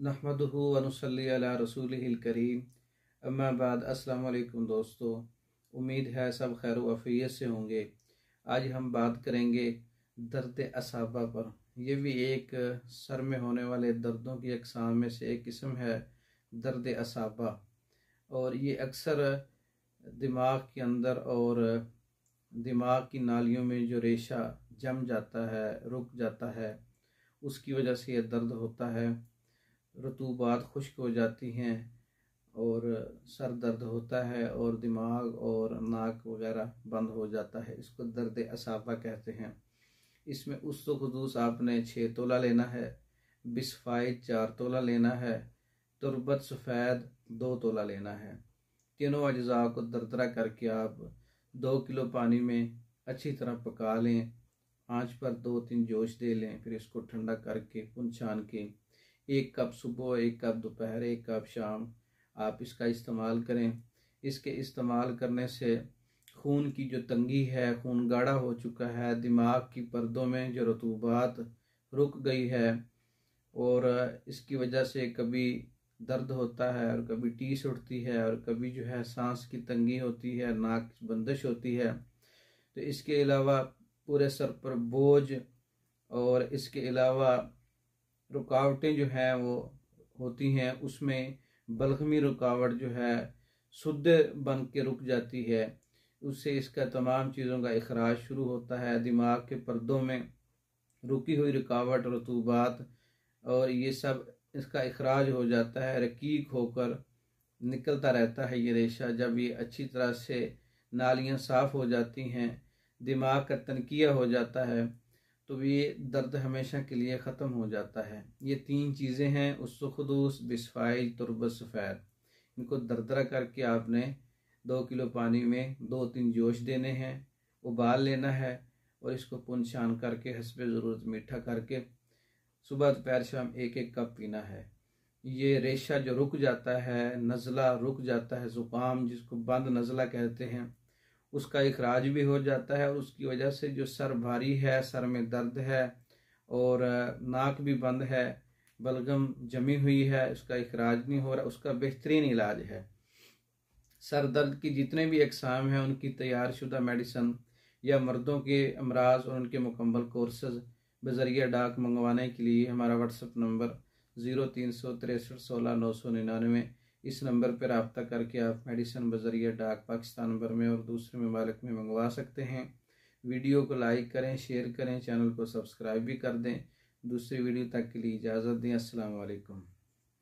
नहमदुहु व नुसल्ली अला रसूलिहिल करीम, अम्मा बाद। अस्सलाम वालेकुम दोस्तों, उम्मीद है सब खैर व आफियत से होंगे। आज हम बात करेंगे दर्द असाबा पर। यह भी एक सर में होने वाले दर्दों की अक़साम में से एक किस्म है, दर्द असाबा। और ये अक्सर दिमाग के अंदर और दिमाग की नालियों में जो रेशा जम जाता है, रुक जाता है, उसकी वजह से यह दर्द होता है। रतूबात खुश्क हो जाती हैं और सर दर्द होता है और दिमाग और नाक वगैरह बंद हो जाता है। इसको दर्द असाबा कहते हैं। इसमें उस्तो खुदूस आपने 6 तोला लेना है, बिस्फाइद 4 तोला लेना है, तुरबत सफ़ेद 2 तोला लेना है। तीनों अज्जा को दरदरा करके आप 2 किलो पानी में अच्छी तरह पका लें। आंच पर 2-3 जोश दे लें, फिर इसको ठंडा करके पुन छान के 1 कप सुबह, 1 कप दोपहर, 1 कप शाम आप इसका इस्तेमाल करें। इसके इस्तेमाल करने से खून की जो तंगी है, खून गाढ़ा हो चुका है, दिमाग की पर्दों में जो रतूबात रुक गई है और इसकी वजह से कभी दर्द होता है और कभी टीस उठती है और कभी जो है सांस की तंगी होती है, नाक बंदिश होती है। तो इसके अलावा पूरे सर पर बोझ और इसके अलावा रुकावटें जो हैं वो होती हैं, उसमें बलगमी रुकावट जो है शुद्ध बन के रुक जाती है। उससे इसका तमाम चीज़ों का इखराज शुरू होता है। दिमाग के पर्दों में रुकी हुई रुकावट, रतूबात और ये सब इसका इखराज हो जाता है, रकीक होकर निकलता रहता है ये रेशा। जब ये अच्छी तरह से नालियाँ साफ़ हो जाती हैं, दिमाग का तनकिया हो जाता है, तो ये दर्द हमेशा के लिए ख़त्म हो जाता है। ये 3 चीज़ें हैं, उस्सो खुदूस, बिस्फाइल, तुरबत सफ़ेद। इनको दरदरा करके आपने 2 किलो पानी में 2-3 जोश देने हैं, उबाल लेना है और इसको पुन छान करके हस्बे ज़रूरत मीठा करके सुबह दोपहर शाम 1-1 कप पीना है। ये रेशा जो रुक जाता है, नज़ला रुक जाता है, ज़ुकाम जिसको बंद नज़ला कहते हैं, उसका इखराज भी हो जाता है। और उसकी वजह से जो सर भारी है, सर में दर्द है और नाक भी बंद है, बलगम जमी हुई है, उसका इखराज नहीं हो रहा, उसका बेहतरीन इलाज है। सर दर्द की जितने भी अक़साम हैं उनकी तैयार शुदा मेडिसन या मर्दों के अमराज और उनके मुकम्मल कोर्सेज बज़रिया डाक मंगवाने के लिए हमारा व्हाट्सएप नंबर 0363169999, इस नंबर पर रब्ता करके आप मेडिसिन बज़रिया डाक पाकिस्तान भर में और दूसरे ममालिक में मंगवा सकते हैं। वीडियो को लाइक करें, शेयर करें, चैनल को सब्सक्राइब भी कर दें। दूसरी वीडियो तक के लिए इजाज़त दें। अस्सलाम वालेकुम।